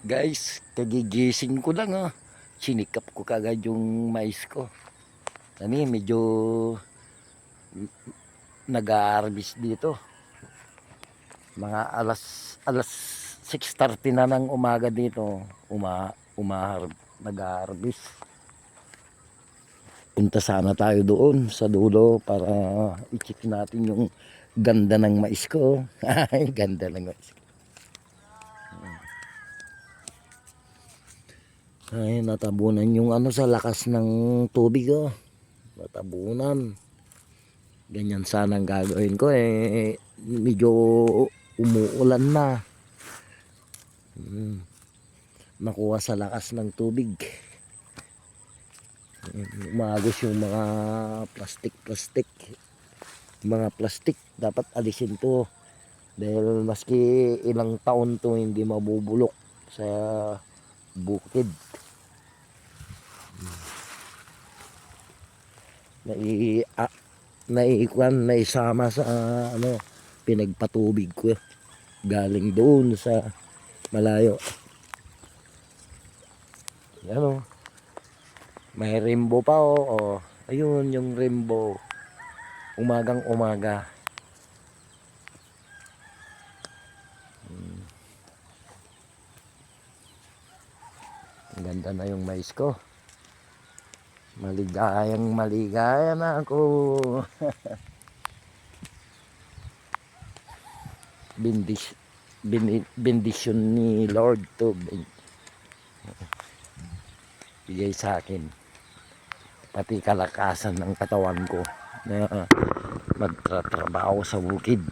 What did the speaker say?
Guys, kagigising ko lang Sinikap ko kagad yung mais ko. Medyo nag-aarbis dito. Mga alas 6:30 na ng umaga dito. Nag-aarbis. Punta sana tayo doon sa dulo para i-check natin yung ganda ng mais ko. Ay, ganda ng mais ko. Ay, natabunan yung sa lakas ng tubig natabunan. Ganyan sana ang gagawin ko medyo umuulan na. Nakuha sa lakas ng tubig. Umagos yung mga plastic dapat alisin to dahil maski ilang taon to hindi mabubulok sa bukid. Naisama sa pinagpatubig ko galing doon sa malayo. Yan may rainbow pa ayun yung rainbow, umagang umaga. Ang ganda na yung mais ko. Maligaya na ako. Bendisyon ni Lord to bigay sa akin, pati kalakasan ng katawan ko na magtatrabaho sa bukid.